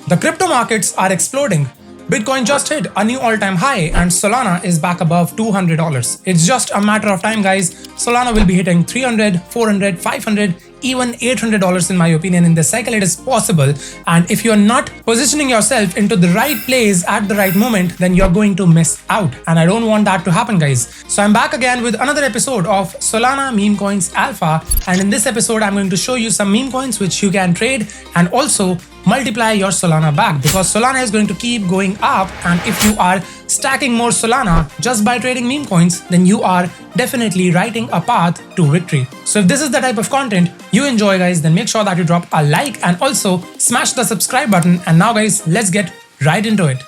The crypto markets are exploding. Bitcoin just hit a new all-time high and Solana is back above $200. It's just a matter of time, guys. Solana will be hitting $300, $400, $500, even $800 in my opinion. In this cycle, it is possible. And if you're not positioning yourself into the right place at the right moment, then you're going to miss out. And I don't want that to happen, guys. So I'm back again with another episode of Solana Meme Coins Alpha. And in this episode, I'm going to show you some meme coins which you can trade and also multiply your Solana back, because Solana is going to keep going up. And if you are stacking more Solana just by trading meme coins, then you are definitely writing a path to victory. So if this is the type of content you enjoy, guys, then make sure that you drop a like and also smash the subscribe button. And now, guys, let's get right into it.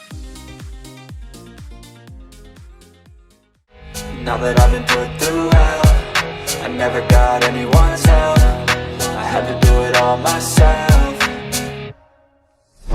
Now that I've been put through hell, I never got anyone's help. I had to do it all myself.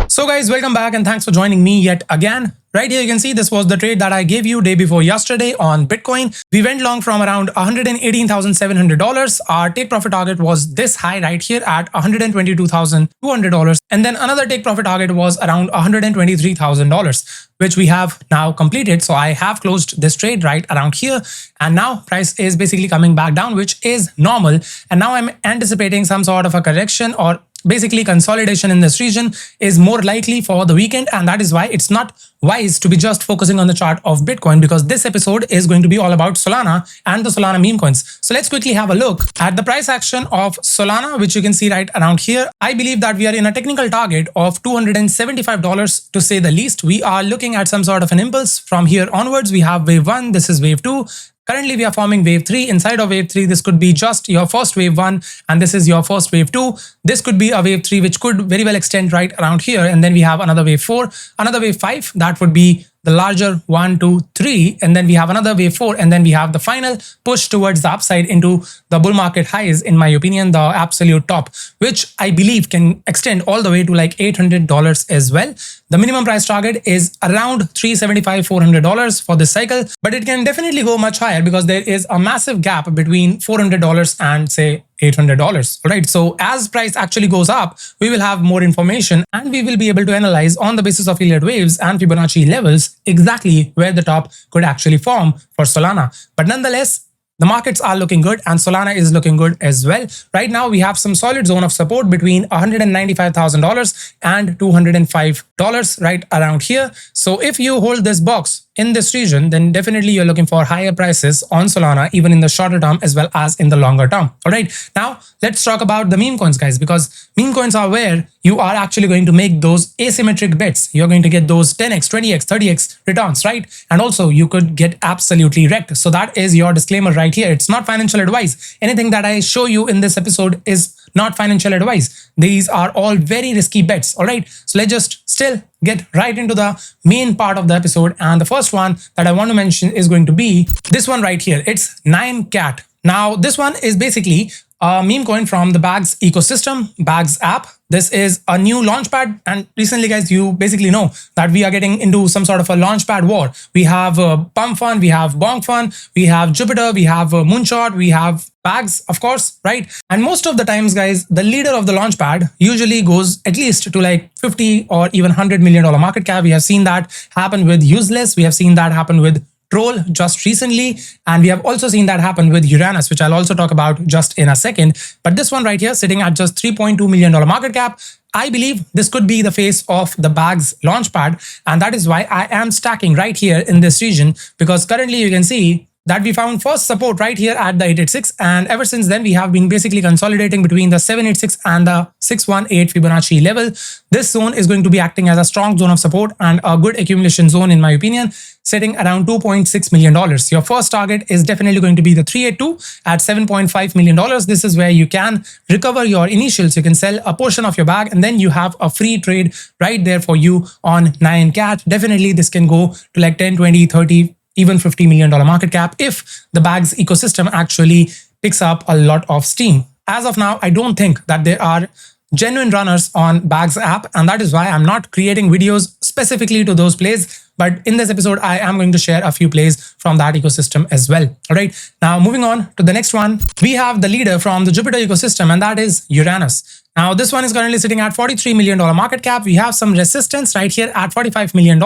So guys, welcome back and thanks for joining me yet again. Right here you can see this was the trade that I gave you day before yesterday on Bitcoin. We went long from around $118,700. Our take profit target was this high right here at $122,200. And then another take profit target was around $123,000, which we have now completed. So I have closed this trade right around here. And now price is basically coming back down, which is normal. And now I'm anticipating some sort of a correction, or basically consolidation in this region is more likely for the weekend. And that is why it's not wise to be just focusing on the chart of Bitcoin, because this episode is going to be all about Solana and the Solana meme coins. So let's quickly have a look at the price action of Solana, which you can see right around here. I believe that we are in a technical target of $275 to say the least. We are looking at some sort of an impulse from here onwards. We have wave 1, this is wave 2. Currently, we are forming wave 3. Inside of wave 3, this could be just your first wave 1 and this is your first wave 2. This could be a wave 3 which could very well extend right around here. And then we have another wave 4, another wave 5. That would be the larger 1, 2, 3. And then we have another wave 4. And then we have the final push towards the upside into the bull market highs, in my opinion, the absolute top, which I believe can extend all the way to like $800 as well. The minimum price target is around $375, $400 for this cycle, but it can definitely go much higher because there is a massive gap between $400 and say $800. All right. So as price actually goes up, we will have more information and we will be able to analyze on the basis of Elliott waves and Fibonacci levels exactly where the top could actually form for Solana. But nonetheless, the markets are looking good and Solana is looking good as well. Right now, we have some solid zone of support between $195,000 and $205 right around here. So if you hold this box in this region, then definitely you're looking for higher prices on Solana, even in the shorter term as well as in the longer term. All right. Now let's talk about the meme coins, guys, because meme coins are where you are actually going to make those asymmetric bets. You're going to get those 10x, 20x, 30x returns, right? And also you could get absolutely wrecked. So that is your disclaimer right here. It's not financial advice. Anything that I show you in this episode is not financial advice. These are all very risky bets. All right. So let's just still get right into the main part of the episode. And the first one that I want to mention is going to be this one right here. It's 𝗕𝗘𝗪𝗓. Now, this one is basically a meme coin from the Bags ecosystem, Bags app. This is a new launchpad. And recently, guys, you basically know that we are getting into some sort of a launchpad war. We have Pump Fun, we have Bonk Fun, we have Jupiter, we have Moonshot, we have Bags, of course, right? And most of the times, guys, the leader of the launchpad usually goes at least to like 50 or even $100 million market cap. We have seen that happen with Useless. We have seen that happen with Troll just recently, and we have also seen that happen with Uranus, which I'll also talk about just in a second. But this one right here sitting at just $3.2 million market cap, I believe this could be the face of the Bags launchpad, and that is why I am stacking right here in this region, because currently you can see that we found first support right here at the 886, and ever since then we have been basically consolidating between the 786 and the 618 Fibonacci level. This zone is going to be acting as a strong zone of support and a good accumulation zone, in my opinion, sitting around $2.6 million. Your first target is definitely going to be the 382 at $7.5 million. This is where you can recover your initials. You can sell a portion of your bag and then you have a free trade right there for you on 𝗕𝗘𝗪𝗓. Definitely this can go to like 10, 20, 30, even $50 million market cap if the Bags ecosystem actually picks up a lot of steam. As of now, I don't think that there are genuine runners on Bags app, and that is why I'm not creating videos specifically to those plays. But in this episode, I am going to share a few plays from that ecosystem as well. All right. Now, moving on to the next one, we have the leader from the Jupiter ecosystem, and that is Uranus. Now, this one is currently sitting at $43 million market cap. We have some resistance right here at $45 million.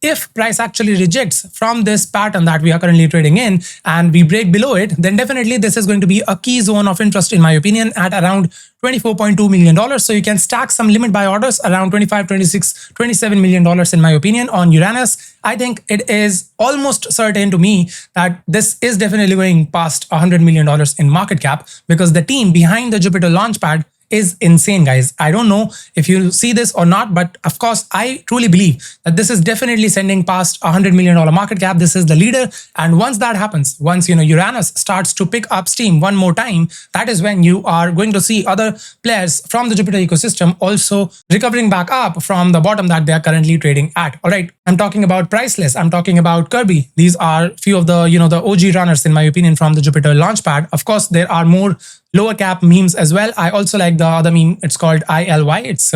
If price actually rejects from this pattern that we are currently trading in and we break below it, then definitely this is going to be a key zone of interest in my opinion at around $24.2 million. So you can stack some limit buy orders around $25, $26, $27 million in my opinion on Uranus. I think it is almost certain to me that this is definitely going past $100 million in market cap because the team behind the Jupiter Launchpad is insane, guys. I don't know if you see this or not, but of course, I truly believe that this is definitely sending past $100 million market cap. This is the leader. And once that happens, once, Uranus starts to pick up steam one more time, that is when you are going to see other players from the Jupiter ecosystem also recovering back up from the bottom that they are currently trading at. All right. I'm talking about Priceless. I'm talking about Kirby. These are few of the, the OG runners, in my opinion, from the Jupiter Launchpad. Of course, there are more lower cap memes as well. I also like the other meme. It's called 𝗖𝗙𝗠𝗠𝗘𝗧𝗏. It's,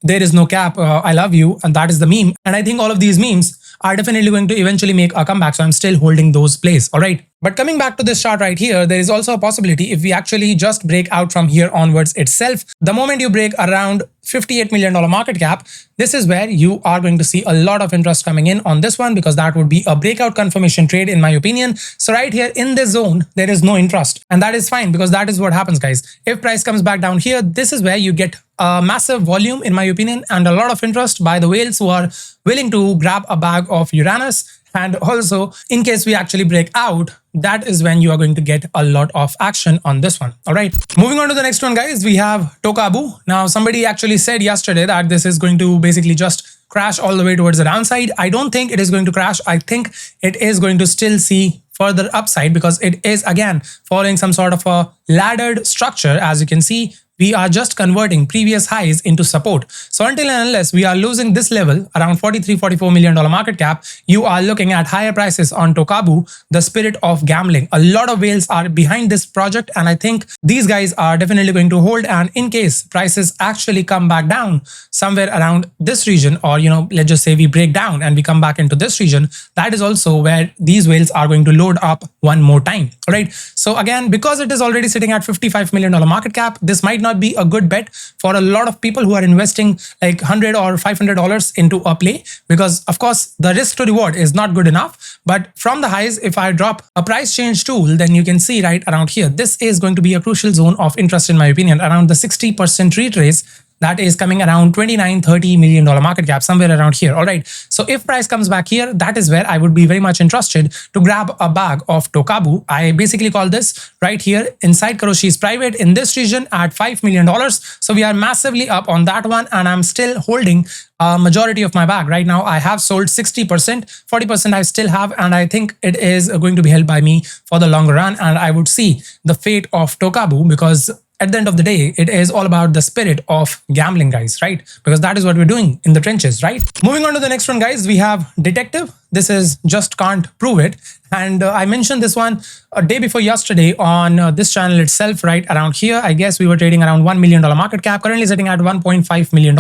there is no cap. I love you. And that is the meme. And I think all of these memes are definitely going to eventually make a comeback. So I'm still holding those plays. All right. But coming back to this chart right here, there is also a possibility if we actually just break out from here onwards itself, the moment you break around $58 million market cap, this is where you are going to see a lot of interest coming in on this one because that would be a breakout confirmation trade in my opinion. So right here in this zone, there is no interest and that is fine because that is what happens, guys. If price comes back down here, this is where you get a massive volume in my opinion and a lot of interest by the whales who are willing to grab a bag of Uranus. And also, in case we actually break out, that is when you are going to get a lot of action on this one. All right. Moving on to the next one, guys, we have Tokabu. Now, somebody actually said yesterday that this is going to basically just crash all the way towards the downside. I don't think it is going to crash. I think it is going to still see further upside because it is again following some sort of a laddered structure. As you can see, we are just converting previous highs into support. So until and unless we are losing this level around $43, $44 million market cap, you are looking at higher prices on Tokabu, the spirit of gambling. A lot of whales are behind this project and I think these guys are definitely going to hold, and in case prices actually come back down somewhere around this region, or let's just say we break down and we come back into this region, that is also where these whales are going to load up one more time. All right. So again, because it is already sitting at $55 million market cap, this might not be a good bet for a lot of people who are investing like $100 or $500 into a play because of course the risk to reward is not good enough. But from the highs, if I drop a price change tool, then you can see right around here, this is going to be a crucial zone of interest in my opinion, around the 60% retrace. That is coming around $29, $30 million market cap, somewhere around here. All right. So if price comes back here, that is where I would be very much interested to grab a bag of Tokabu. I basically call this right here inside Karoshi's private in this region at $5 million. So we are massively up on that one and I'm still holding a majority of my bag. Right now, I have sold 60%, 40% I still have, and I think it is going to be held by me for the longer run. And I would see the fate of Tokabu because at the end of the day, it is all about the spirit of gambling, guys, right? Because that is what we're doing in the trenches, right? Moving on to the next one, guys, we have Detective. This is just can't prove it. And I mentioned this one a day before yesterday on this channel itself, right around here. I guess we were trading around $1 million market cap, currently sitting at $1.5 million.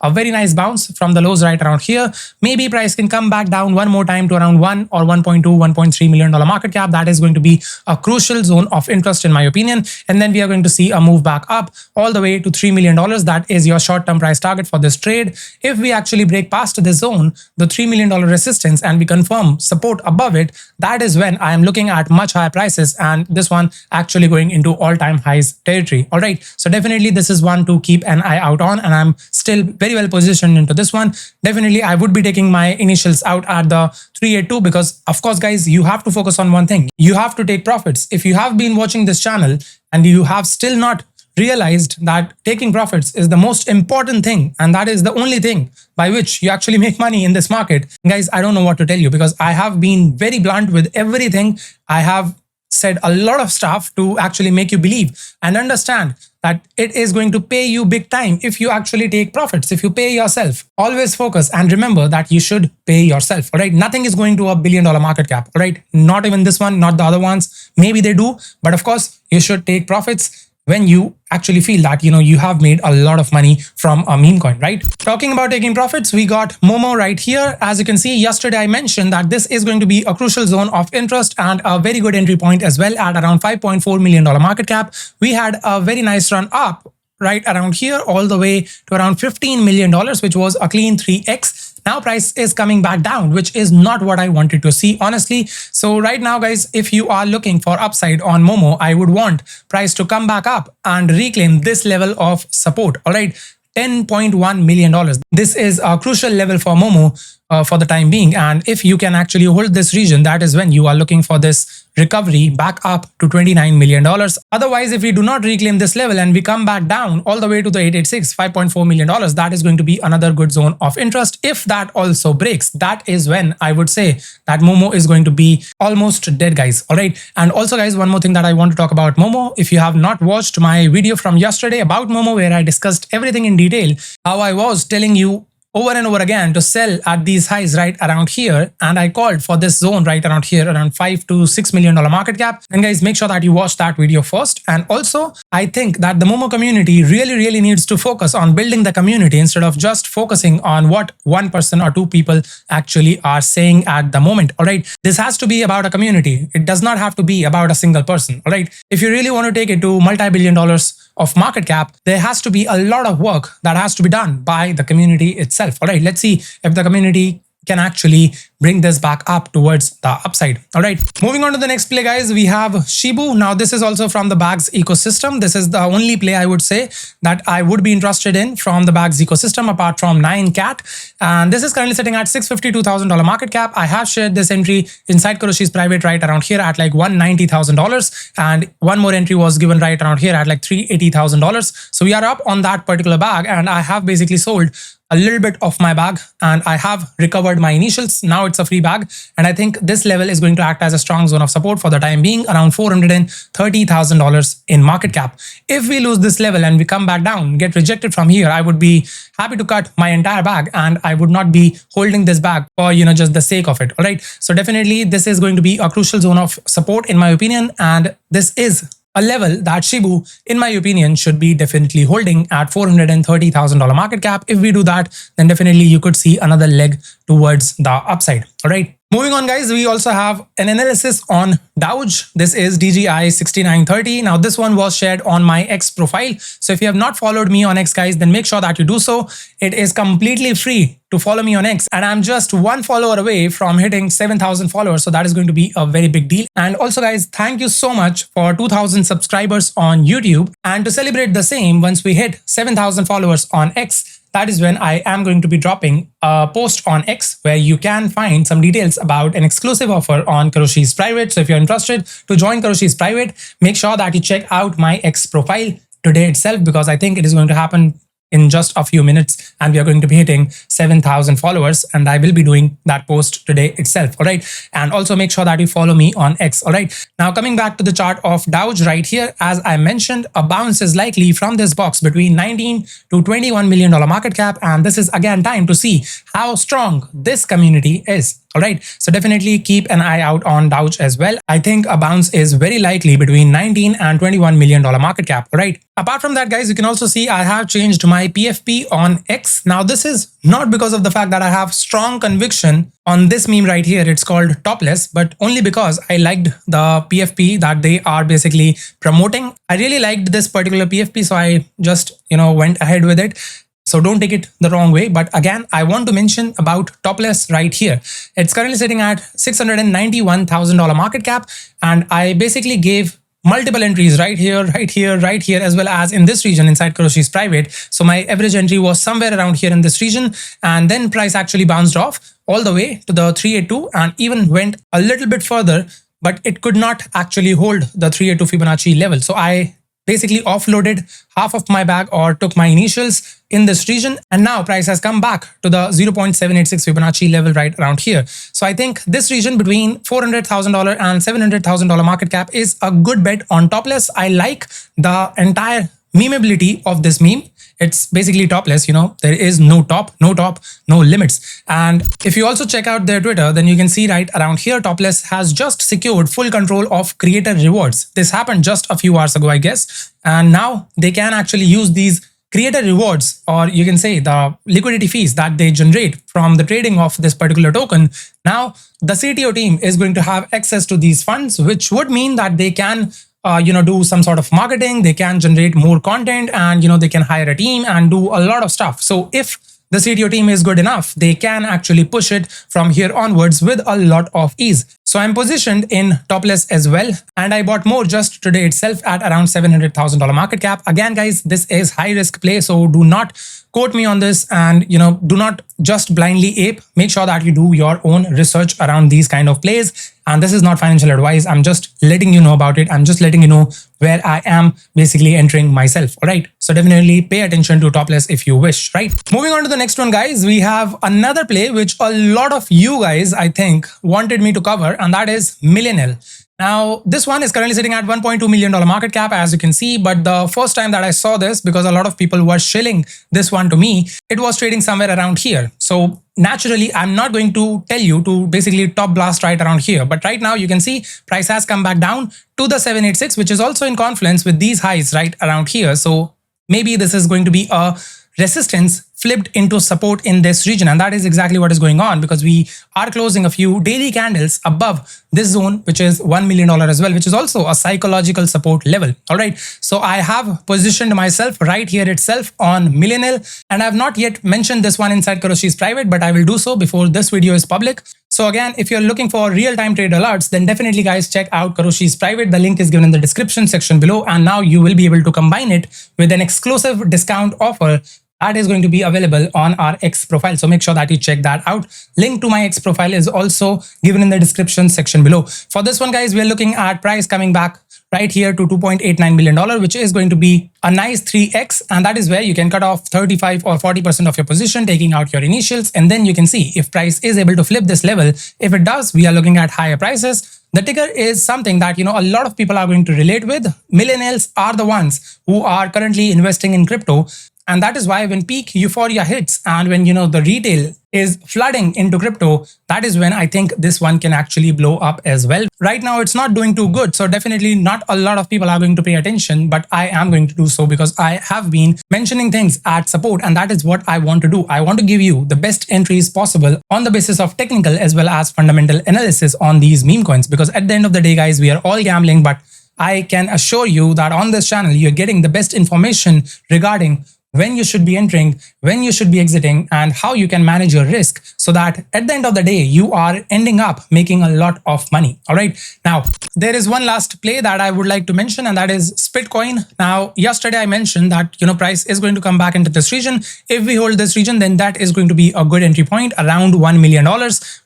A very nice bounce from the lows right around here. Maybe price can come back down one more time to around 1 or 1.2, $1.3 million market cap. That is going to be a crucial zone of interest in my opinion. And then we are going to see a move back up all the way to $3 million. That is your short-term price target for this trade. If we actually break past this zone, the $3 million resistance, and we confirm support above it, that is when I am looking at much higher prices and this one actually going into all-time highs territory. All right. So definitely this is one to keep an eye out on, and I'm still very well positioned into this one. Definitely I would be taking my initials out at the 382 because of course, guys, you have to focus on one thing. You have to take profits. If you have been watching this channel and you have still not realized that taking profits is the most important thing, and that is the only thing by which you actually make money in this market, guys, I don't know what to tell you because I have been very blunt with everything. I have said a lot of stuff to actually make you believe and understand that it is going to pay you big time if you actually take profits, if you pay yourself. Always focus and remember that you should pay yourself. All right. Nothing is going to $1 billion market cap. All right. Not even this one, not the other ones. Maybe they do, but of course you should take profits when you actually feel that, you have made a lot of money from a meme coin, right? Talking about taking profits, we got MOMO right here. As you can see, yesterday I mentioned that this is going to be a crucial zone of interest and a very good entry point as well at around $5.4 million market cap. We had a very nice run up right around here all the way to around $15 million, which was a clean 3x. Now price is coming back down, which is not what I wanted to see, honestly. So right now, guys, if you are looking for upside on Momo, I would want price to come back up and reclaim this level of support. All right, $10.1 million. This is a crucial level for Momo for the time being. And if you can actually hold this region, that is when you are looking for this recovery back up to $29 million. Otherwise, if we do not reclaim this level and we come back down all the way to the 886, $5.4 million, that is going to be another good zone of interest. If that also breaks, that is when I would say that Momo is going to be almost dead, guys. All right. And also, guys, one more thing that I want to talk about Momo. If you have not watched my video from yesterday about Momo, where I discussed everything in detail, how I was telling you over and over again to sell at these highs right around here, and I called for this zone right around here, around $5 to $6 million market cap. And guys, make sure that you watch that video first. And also, I think that the Momo community really needs to focus on building the community instead of just focusing on what one person or two people actually are saying at the moment. All right, this has to be about a community. It does not have to be about a single person. All right, if you really want to take it to multi-billion dollars of market cap, there has to be a lot of work that has to be done by the community itself. All right, let's see if the community can actually bring this back up towards the upside. All right, moving on to the next play, guys, we have Shibu. Now, this is also from the Bags ecosystem. This is the only play I would say that I would be interested in from the Bags ecosystem, apart from 9cat. And this is currently sitting at $652,000 market cap. I have shared this entry inside 𝗕𝗪𝗪𝗧𝗧 private right around here at like $190,000. And one more entry was given right around here at like $380,000. So we are up on that particular bag, and I have basically sold a little bit of my bag and I have recovered my initials. Now it's a free bag, and I think this level is going to act as a strong zone of support for the time being, around $430,000 in market cap. If we lose this level and we come back down, get rejected from here, I would be happy to cut my entire bag, and I would not be holding this bag for, just the sake of it. All right, so definitely this is going to be a crucial zone of support in my opinion, and this is a level that Shibu, in my opinion, should be definitely holding at $430,000 market cap. If we do that, then definitely you could see another leg towards the upside. All right. Moving on, guys, we also have an analysis on DOWGE. This is DGI6930. Now, this one was shared on my X profile. So if you have not followed me on X, guys, then make sure that you do so. It is completely free to follow me on X, and I'm just one follower away from hitting 7,000 followers. So that is going to be a very big deal. And also, guys, thank you so much for 2,000 subscribers on YouTube. And to celebrate the same, once we hit 7,000 followers on X, that is when I am going to be dropping a post on X where you can find some details about an exclusive offer on 𝗕𝗪𝗪𝗧𝗧 private. So if you're interested to join 𝗕𝗪𝗪𝗧𝗧 private, make sure that you check out my X profile today itself, because I think it is going to happen in just a few minutes, and we are going to be hitting 7,000 followers, and I will be doing that post today itself. All right, and also make sure that you follow me on X. All right, now coming back to the chart of DOWGE right here, as I mentioned, a bounce is likely from this box between $19 to $21 million market cap, and this is again time to see how strong this community is. All right, so definitely keep an eye out on DOWGE as well. I think a bounce is very likely between $19 and $21 million market cap. All right, apart from that, guys, you can also see I have changed my PFP on X. Now, this is not because of the fact that I have strong conviction on this meme right here. It's called topless, but only because I liked the PFP that they are basically promoting. I really liked this particular PFP, so I just, went ahead with it. So don't take it the wrong way. But again, I want to mention about topless right here. It's currently sitting at $691,000 market cap. And I basically gave multiple entries right here, as well as in this region inside 𝗕𝗪𝗪𝗧𝗧 private. So my average entry was somewhere around here in this region. And then price actually bounced off all the way to the 382 and even went a little bit further, but it could not actually hold the 382 Fibonacci level. So I basically offloaded half of my bag or took my initials in this region, and now price has come back to the 0.786 Fibonacci level right around here. So I think this region between $400,000 and $700,000 market cap is a good bet on topless. I like the entire memeability of this meme. It's basically topless, there is no top, no limits. And if you also check out their Twitter, then you can see right around here, topless has just secured full control of creator rewards. This happened just a few hours ago, I guess. And now they can actually use these creator rewards, or you can say the liquidity fees that they generate from the trading of this particular token. Now the CTO team is going to have access to these funds, which would mean that they can do some sort of marketing, they can generate more content, and they can hire a team and do a lot of stuff. So if the CTO team is good enough, they can actually push it from here onwards with a lot of ease. So I'm positioned in topless as well, and I bought more just today itself at around $700,000 market cap. Again, guys, this is high risk play, so do not quote me on this, and do not just blindly ape. Make sure that you do your own research around these kind of plays. And this is not financial advice. I'm just letting you know about it. I'm just letting you know where I am basically entering myself. All right. So definitely pay attention to topless if you wish, right? Moving on to the next one, guys, we have another play which a lot of you guys, I think, wanted me to cover, and that is Millennial. Now, this one is currently sitting at $1.2 million market cap, as you can see. But the first time that I saw this, because a lot of people were shilling this one to me, it was trading somewhere around here. So naturally, I'm not going to tell you to basically top blast right around here. But right now, you can see price has come back down to the 786, which is also in confluence with these highs right around here. So maybe this is going to be a resistance flipped into support in this region, and that is exactly what is going on, because we are closing a few daily candles above this zone, which is $1 million as well, which is also a psychological support level. All right, so I have positioned myself right here itself on Millennial, and I have not yet mentioned this one inside Kuroshi's private, but I will do so before this video is public. So again, if you're looking for real-time trade alerts, then definitely, guys, check out Kuroshi's private. The link is given in the description section below, and now you will be able to combine it with an exclusive discount offer that is going to be available on our X profile. So make sure that you check that out. Link to my X profile is also given in the description section below. For this one, guys, we are looking at price coming back right here to $2.89 million, which is going to be a nice 3x. And that is where you can cut off 35 or 40% of your position, taking out your initials. And then you can see if price is able to flip this level. If it does, we are looking at higher prices. The ticker is something that, a lot of people are going to relate with. Millennials are the ones who are currently investing in crypto. And that is why when peak euphoria hits and when, the retail is flooding into crypto, that is when I think this one can actually blow up as well. Right now, it's not doing too good. So definitely not a lot of people are going to pay attention, but I am going to do so because I have been mentioning things at support, and that is what I want to do. I want to give you the best entries possible on the basis of technical as well as fundamental analysis on these meme coins, because at the end of the day, guys, we are all gambling, but I can assure you that on this channel, you're getting the best information regarding when you should be entering, when you should be exiting, and how you can manage your risk so that at the end of the day, you are ending up making a lot of money. All right. Now, there is one last play that I would like to mention, and that is Bitcoin. Now, yesterday I mentioned that, price is going to come back into this region. If we hold this region, then that is going to be a good entry point around $1 million.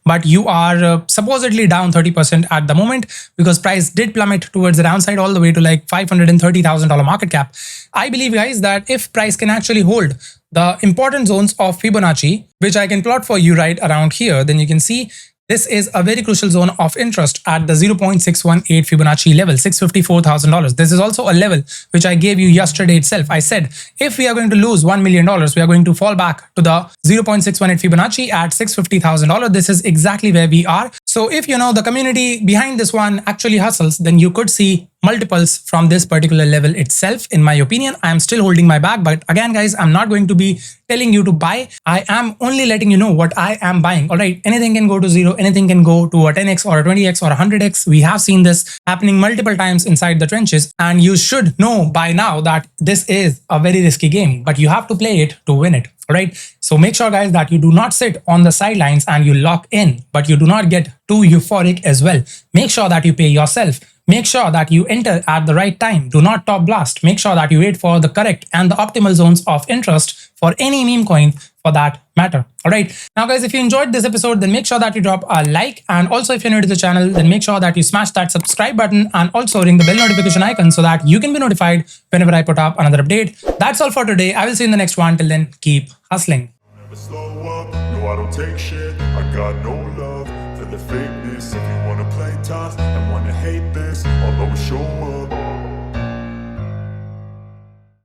But you are supposedly down 30% at the moment because price did plummet towards the downside all the way to like $530,000 market cap. I believe, guys, that if price can actually hold the important zones of Fibonacci, which I can plot for you right around here, then you can see this is a very crucial zone of interest at the 0.618 Fibonacci level, $654,000. This is also a level which I gave you yesterday itself. I said, if we are going to lose $1 million, we are going to fall back to the 0.618 Fibonacci at $650,000. This is exactly where we are. So if, the community behind this one actually hustles, then you could see multiples from this particular level itself. In my opinion, I am still holding my bag. But again, guys, I'm not going to be telling you to buy. I am only letting you know what I am buying. All right. Anything can go to zero. Anything can go to a 10x or a 20x or a 100x. We have seen this happening multiple times inside the trenches. And you should know by now that this is a very risky game, but you have to play it to win it. All right. So make sure, guys, that you do not sit on the sidelines and you lock in, but you do not get too euphoric as well. Make sure that you pay yourself. Make sure that you enter at the right time. Do not top blast. Make sure that you wait for the correct and the optimal zones of interest for any meme coin for that matter. All right. Now, guys, if you enjoyed this episode, then make sure that you drop a like. And also, if you're new to the channel, then make sure that you smash that subscribe button and also ring the bell notification icon so that you can be notified whenever I put up another update. That's all for today. I will see you in the next one. Till then, keep hustling. Never slow up, no, I don't take shit. I got no love for the fakeness. If you wanna play tough and wanna hate this, I'll always show up.